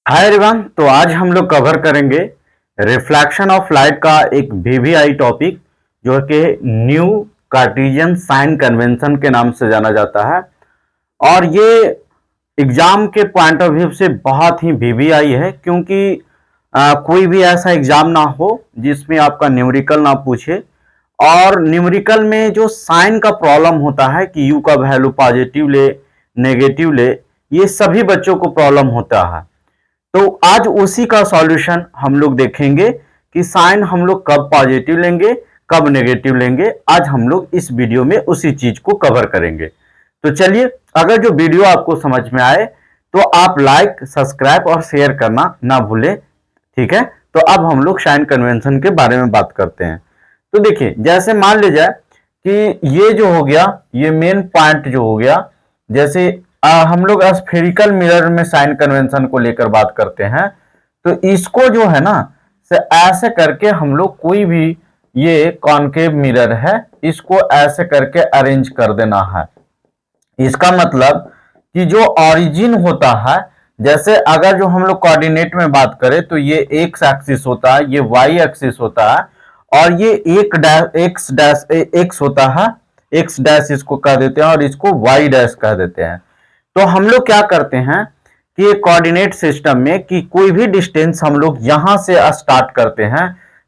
Hi everyone. तो आज हम लोग कवर करेंगे रिफ्लेक्शन ऑफ लाइट का एक वीवीआई टॉपिक जो कि न्यू कार्टेशियन साइन कन्वेंशन के नाम से जाना जाता है। और ये एग्जाम के पॉइंट ऑफ व्यू से बहुत ही वीवीआई है, क्योंकि कोई भी ऐसा एग्जाम ना हो जिसमें आपका न्यूमेरिकल ना पूछे। और न्यूमेरिकल में जो साइन का प्रॉब्लम होता है कि यू का वैल्यू पॉजिटिव ले नेगेटिव ले, ये सभी बच्चों को प्रॉब्लम होता है। तो आज उसी का सॉल्यूशन हम लोग देखेंगे कि साइन हम लोग कब पॉजिटिव लेंगे कब नेगेटिव लेंगे। आज हम लोग इस वीडियो में उसी चीज को कवर करेंगे। तो चलिए, अगर जो वीडियो आपको समझ में आए तो आप लाइक सब्सक्राइब और शेयर करना ना भूलें, ठीक है। तो अब हम लोग साइन कन्वेंशन के बारे में बात करते हैं। तो देखिए, जैसे मान लीजिए कि ये जो हो गया, ये मेन पॉइंट जो हो गया, जैसे हम लोग स्फेरिकल मिरर में साइन कन्वेंशन को लेकर बात करते हैं। तो इसको जो है ना, से ऐसे करके हम लोग कोई भी ये कॉनकेव मिरर है, इसको ऐसे करके अरेंज कर देना है। इसका मतलब कि जो ओरिजिन होता है, जैसे अगर जो हम लोग कोऑर्डिनेट में बात करें तो ये एक्स एक्सिस होता है, ये वाई एक्सिस होता है, और ये एक डैश एक्स होता है, एक्स डैश इसको कह देते हैं और इसको वाई डैश कह देते हैं। तो हम लोग क्या करते हैं कि कोऑर्डिनेट सिस्टम में कि कोई भी डिस्टेंस हम लोग यहां से स्टार्ट करते हैं।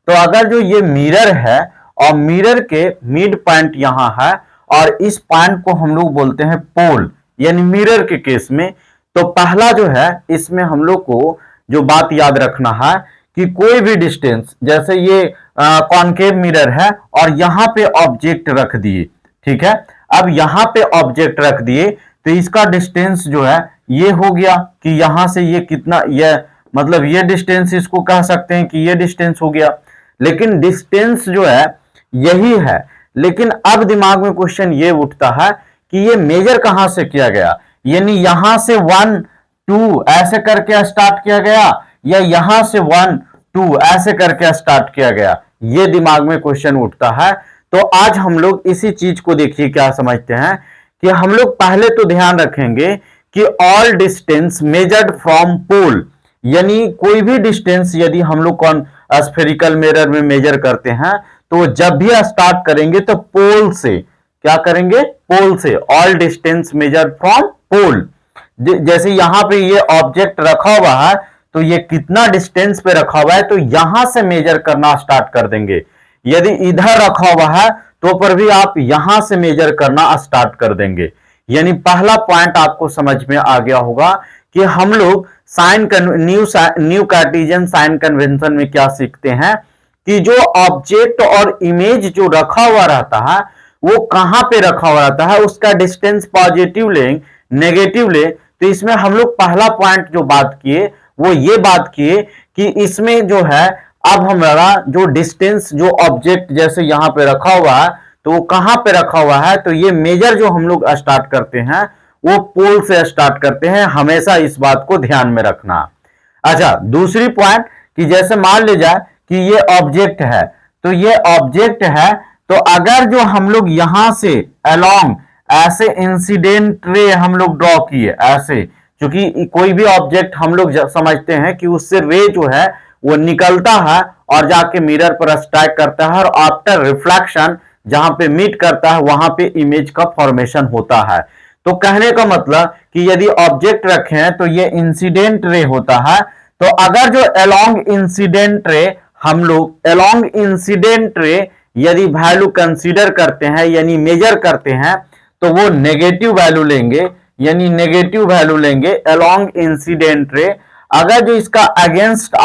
तो अगर जो ये मिरर है और मिरर के मिड पॉइंट यहां है और इस पॉइंट को हम लोग बोलते हैं पोल, यानी मिरर के केस में, तो पहला जो है इसमें हम लोग को जो बात याद रखना है कि कोई भी डिस्टेंस, जैसे ये कॉनकेव मिरर है और यहां पे ऑब्जेक्ट रख दिए, ठीक है। अब यहां पे ऑब्जेक्ट रख दिए तो इसका डिस्टेंस जो है ये हो गया कि यहां से ये कितना, ये मतलब ये डिस्टेंस इसको कह सकते हैं कि ये डिस्टेंस हो गया। लेकिन डिस्टेंस जो है यही है, लेकिन अब दिमाग में क्वेश्चन ये उठता है कि ये मेजर कहां से किया गया, यानी यहां से 1 2 ऐसे करके स्टार्ट किया गया या यहां से 1 2 ऐसे करके स्टार्ट किया गया, ये दिमाग में क्वेश्चन उठता है। तो आज हम लोग इसी चीज को देखिए क्या समझते हैं कि हम लोग पहले तो ध्यान रखेंगे कि all distance measured from pole, यानी कोई भी डिस्टेंस यदि हम लोग कौन स्फेरिकल मिरर में मेजर करते हैं तो जब भी स्टार्ट करेंगे तो पोल से, क्या करेंगे, पोल से। All distance measured from pole, जैसे यहां पे ये ऑब्जेक्ट रखा हुआ है तो ये कितना डिस्टेंस पे रखा हुआ है, तो यहां से मेजर करना स्टार्ट कर देंगे। यदि इधर रखा हुआ है तो पर भी आप यहां से मेजर करना स्टार्ट कर देंगे। यानी पहला पॉइंट आपको समझ में आ गया होगा कि हम लोग sign new Cartesian sign convention में क्या सीखते हैं कि जो ऑब्जेक्ट और इमेज जो रखा हुआ रहता है वो कहां पे रखा हुआ रहता है, उसका डिस्टेंस पॉजिटिव ले नेगेटिव ले। तो इसमें हम लोग पहला पॉइंट जो बात किए वो ये बात किए कि इसमें जो है, अब हमारा जो डिस्टेंस जो ऑब्जेक्ट जैसे यहां पे रखा हुआ है तो वो कहां पे रखा हुआ है, तो ये मेजर जो हम लोग स्टार्ट करते हैं वो पोल से स्टार्ट करते हैं, हमेशा इस बात को ध्यान में रखना। अच्छा, दूसरी पॉइंट कि जैसे मान ले जाए कि ये ऑब्जेक्ट है, तो ये ऑब्जेक्ट है, तो अगर जो हम लोग यहां से अलोंग ऐसे इंसिडेंट रे हम लोग ड्रॉ किए ऐसे, क्योंकि कोई भी ऑब्जेक्ट हम लोग समझते हैं कि उससे रे जो है वो निकलता है और जाके मिरर पर स्ट्राइक करता है और आफ्टर रिफ्लेक्शन जहां पे मीट करता है वहां पे इमेज का फॉर्मेशन होता है। तो कहने का मतलब कि यदि ऑब्जेक्ट रखे हैं तो ये इंसिडेंट रे होता है। तो अगर जो अलोंग इंसिडेंट रे हम लोग अलोंग इंसिडेंट रे यदि वैल्यू कंसीडर करते हैं यानी मेजर करते हैं तो वो नेगेटिव वैल्यू लेंगे, यानी नेगेटिव वैल्यू लेंगे अलोंग इंसिडेंट रे। अगर जो इसका अगेंस्ट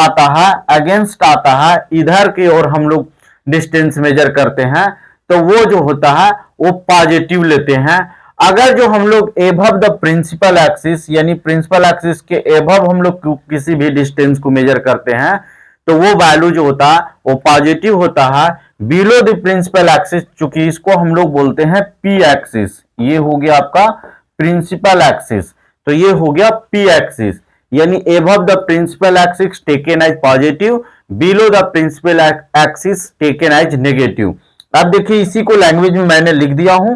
आता है इधर की ओर हम लोग डिस्टेंस मेजर करते हैं तो वो जो होता है वो पॉजिटिव लेते हैं। अगर जो हम लोग एबव द प्रिंसिपल एक्सिस, यानी प्रिंसिपल एक्सिस के एबव हम लोग किसी भी डिस्टेंस को मेजर करते हैं तो वो वैल्यू जो होता है वो पॉजिटिव होता है। बिलो द प्रिंसिपल एक्सिस, चूंकि इसको हम लोग बोलते हैं पी एक्सिस, ये हो गया आपका प्रिंसिपल एक्सिस, तो ये हो गया पी एक्सिस, यानी above the principal axis taken as positive, below the principal axis taken as negative. अब देखिए, इसी को लैंग्वेज में मैंने लिख दिया हूं,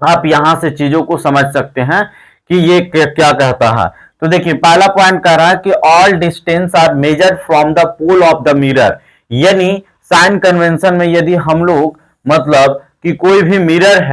आप यहां से चीजों को समझ सकते हैं कि ये क्या कहता है। तो देखिए पहला पॉइंट कह रहा है कि all distance are measured from the pole of the mirror, यानी साइन कन्वेंशन में यदि हम लोग मतलब कि कोई भी मिरर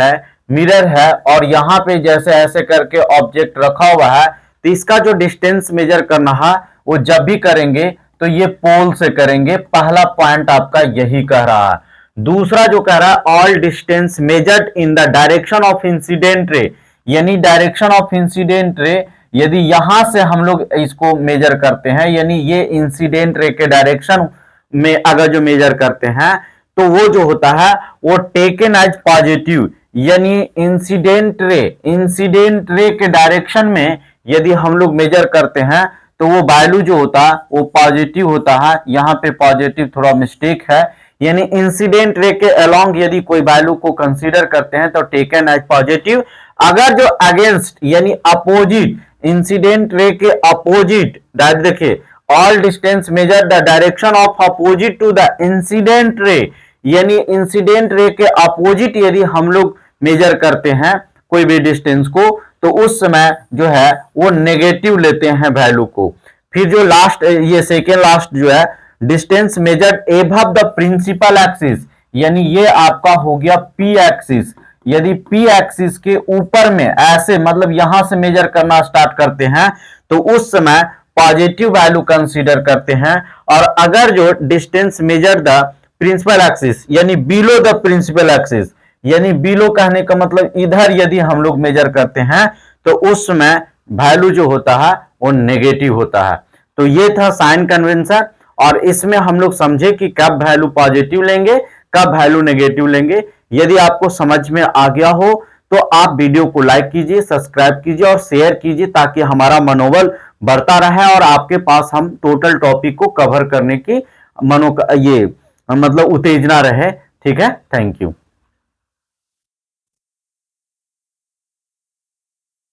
है और यहां पे जैसे ऐसे करके ऑब्जेक्ट रखा हुआ है, तो इसका जो डिस्टेंस मेजर करना है वो जब भी करेंगे तो ये पोल से करेंगे। पहला पॉइंट आपका यही कह रहा है। दूसरा जो कह रहा है all distance measured in the direction of incident ray, यानी डायरेक्शन ऑफ इंसिडेंट रे यदि यहां से हम लोग इसको मेजर करते हैं, यानी ये इंसिडेंट रे के डायरेक्शन में अगर जो मेजर करते हैं तो वो जो होता है वो टेकन एज पॉजिटिव, यानी इंसिडेंट रे के डायरेक्शन में यदि हम लोग मेजर करते हैं तो वो वैल्यू जो होता है वो पॉजिटिव होता है। यहां पे पॉजिटिव थोड़ा मिस्टेक है, यानी इंसिडेंट रे के अलोंग यदि कोई वैल्यू को कंसीडर करते हैं तो टेकन एज पॉजिटिव। अगर जो अगेंस्ट यानी अपोजिट, इंसिडेंट रे के अपोजिट, देखिए all distance measure the direction of opposite to the incident ray, यानी इंसिडेंट रे के अपोजिट यदि हम लोग मेजर करते हैं कोई भी डिस्टेंस को तो उस समय जो है वो नेगेटिव लेते हैं वैल्यू को। फिर जो लास्ट ये सेकेंड लास्ट जो है distance measured above the principal axis, यानी ये आपका हो गया पी एक्सिस। यदि पी एक्सिस के ऊपर में ऐसे मतलब यहां से मेजर करना स्टार्ट करते हैं तो उस समय पॉजिटिव वैल्यू कंसीडर करते हैं। और अगर जो distance measure the principal axis यानी बिलो द प्रिंसिपल एक्सिस, यानी बिलो कहने का मतलब इधर यदि हम लोग मेजर करते हैं तो उस समय वैल्यू जो होता है वो नेगेटिव होता है। तो ये था साइन कन्वेंशन, और इसमें हम लोग समझे कि कब वैल्यू पॉजिटिव लेंगे कब वैल्यू नेगेटिव लेंगे। यदि आपको समझ में आ गया हो तो आप वीडियो को लाइक कीजिए, सब्सक्राइब कीजिए और शेयर कीजिए ताकि हमारा मनोबल बढ़ता रहे और आपके पास हम टोटल टॉपिक को कवर करने की मतलब उत्तेजना रहे। ठीक है, थैंक यू।